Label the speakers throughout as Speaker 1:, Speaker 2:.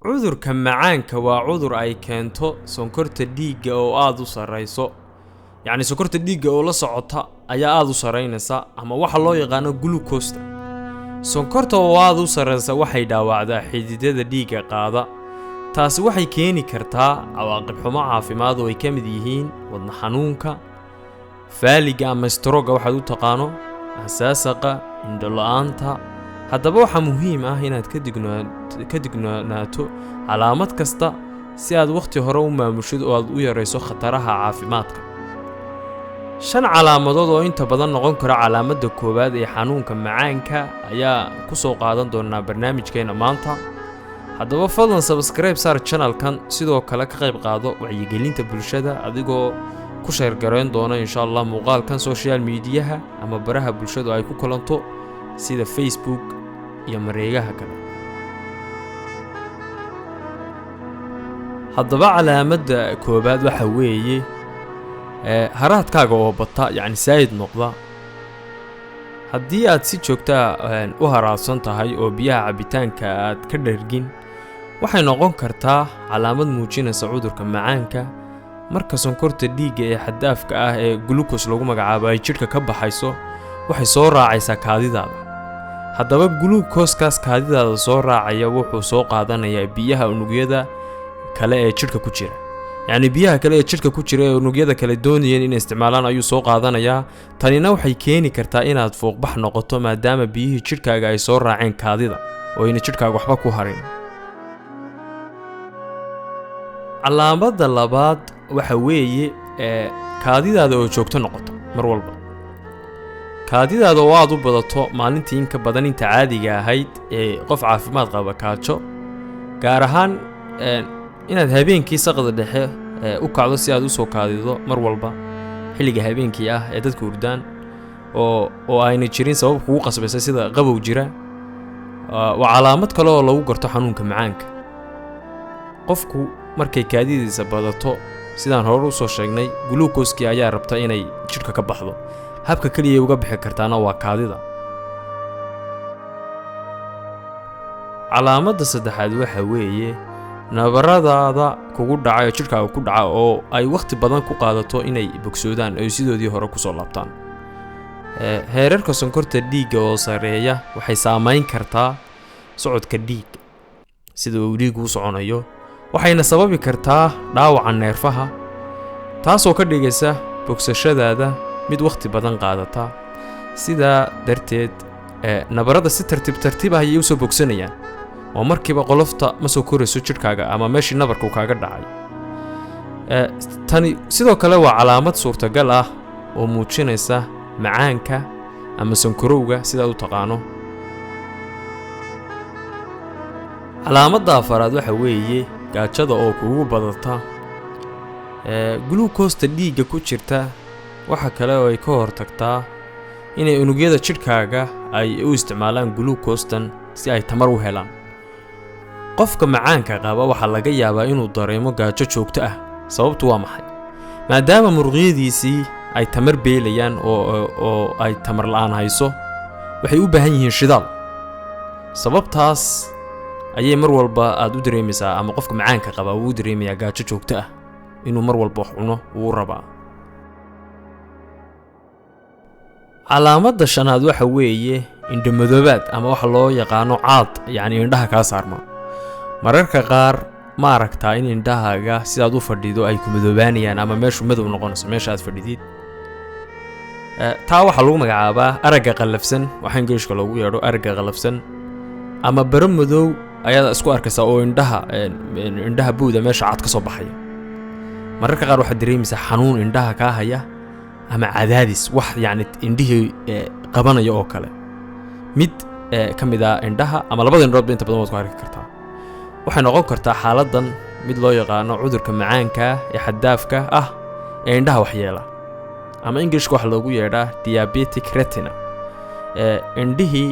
Speaker 1: cudurka macaanka waa cudur ay keento sonkorta dhiigga oo aad u sareyso. yacni sonkorta dhiigga oo la socota ayaa aad u sareynaysa ama waxa loo yaqaan glucose. sonkorta oo aad u sareysa waxay dhaawacdaa xididada dhiigga qaada. taasi waxay keeni kartaa cawaaqib xumo caafimaad oo ay ka mid yihiin wadna xanuunka, faaliga ama stroke waxaad u taqaano, asaasaqa, indho la'aanta. haddaba waxaa muhiim ah inaad ka dignaato calaamad kasta si aad waqti hore u maamushid oo aad u yareyso khataraha caafimaadka. 5 calaamadood oo inta badan noqon kara calaamadda koowaad ee xanuunka macaanka ayaa ku soo qaadan doonaa barnaamijkeena maanta. haddaba fadlan subscribe saar channelkan, sidoo kale ka qayb qaado wacyigelinta bulshada adigoo ku share gareyn doona insha Allah muuqaalkan social media ama baraha bulshada ay ku kulanto sida Facebook iyo mareegaha kale. haddaba calaamadda koowaad waxa weeye haraadkaaga oo bata, yacni saayid noqda. haddii aad si joogto ah u haraadsan tahay oo biyaha cabitaanka aad ka dhergin, waxay noqon kartaa calaamad muujinaysa cudurka macaanka. marka sonkorta dhiigga ee xad-dhaafka ah ee glucose lagu magacaabo ay jidhka ka baxayso, waxay soo raacaysaa kaadidaada. haddaba glucose-kaas kaadidaada soo raacaya wuxuu soo qaadanayaa biyaha unugyada kale ee jidhka ku jira. yacni biyaha kale ee jidhka ku jira ee unugyada kale doonayeen inay isticmaalaan ayuu soo qaadanayaa. tanina waxay keeni kartaa inaad fuuqbax noqoto maadaama biyihii jidhkaaga ay soo raaceen kaadida oo ayna jidhkaaga waxba ku harin. calaamadda labaad waxa weeye kaadidaada oo joogto noqoto mar walba. kaadidaada oo aad u badato maalintii in ka badan inta caadiga ahayd ee qof caafimaad qaba kaajo, gaar ahaan inaad habeenkii saqda dhexe u kacdo si aad u soo kaadido mar walba xilliga habeenkii ah ee dadku hurdaan oo ayna jirin sabab kugu qasbaysa sida qabow jira, waa calaamad kale oo lagu garto xanuunka macaanka. qofku markay kaadidiisa badato, sidaan hore u soo sheegnay, glucose-kii ayaa rabta inay jidhka ka baxdo. habka kaliya uga bixi kartaana waa kaadida. calaamadda saddexaad waxa weeye nabaradaada kugu dhaca oo jidhkaaga ku dhaca oo ay waqti badan ku qaadato inay bogsoodaan oo sidoodii hore ku soo laabtaan. heerarka sonkorta dhiigga oo sareeya waxay saameyn kartaa socodka dhiigga, sida uu dhiiggu u soconayo, waxayna sababi kartaa dhaawaca neerfaha, taasoo ka dhigaysa bogsashadaada mid waqti badan qaadata. sidaa darteed nabarada si tartiib ah ayay u soo bogsanayaan oo markiiba qolofta ma soo korayso jidhkaaga ama meeshii nabarku kaaga dhacay. tani sidoo kale waa calaamad suurtagal ah oo muujinaysa macaanka ama sonkorowga sidaad u taqaano. calaamadda afaraad waxa weeye gaajada oo kugu badata. glucose-ta dhiigga ku jirta waxa kale oo ay ka hortagtaa inay unugyada jidhkaaga ay u isticmaalaan glucose-tan si ay tamar u helaan. qofka macaanka qaba waxaa laga yaabaa inuu dareemo gaajo joogto ah. sababtu waa maxay? maadaama muruqyadiisii ay tamar beelayaan oo ay tamar la'aan hayso, waxay u baahan yihiin shidaal. sababtaas ayay mar walba aad u dareemaysaa ama qofka macaanka qaba uu dareemayaa gaajo joogto ah, inuu mar walba wax cuno uu rabaa. calaamadda shanaad waxa weeye indho madoobaad ama waxa loo yaqaano caad, yacni indhaha kaa saarma. mararka qaar ma aragtaa in indhahaaga sidaad u fadhido ay ku madoobaanayaan ama meeshu madow noqonayso meesha aad fadhidid. taa waxaa lagu magacaabaa aragga qallafsan, waxa Ingiriiska loogu yeedho aragga qallafsan, ama baro madow ayaad isku arkaysaa oo indhaha buuda meesha cad ka soo baxaya. mararka qaar waxaad dareemaysaa xanuun indhaha kaa haya ama cadaadis wax yacni indhihii qabanaya oo kale. mid ka mid ah indhaha ama labada indhoodba inta badan waad ku arki kartaa. waxay noqon kartaa xaaladdan mid loo yaqaano cudurka macaanka ee xad-dhaafka ah ee indhaha waxyeela, ama Ingiriiska waxa loogu yeedhaa diabetic retina. indhihii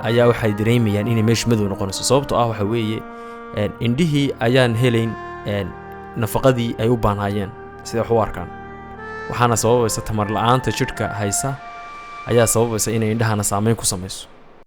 Speaker 1: ayaa waxay dareemayaan inay meeshu madow noqonayso. sababtoo ah waxa weeye indhihii ayaan helayn nafaqadii ay u baahnaayeen sida wax u arkaan, waxaana sababaysa tamar la'aanta jidhka haysa ayaa sababaysa inay indhahana saameyn ku samayso.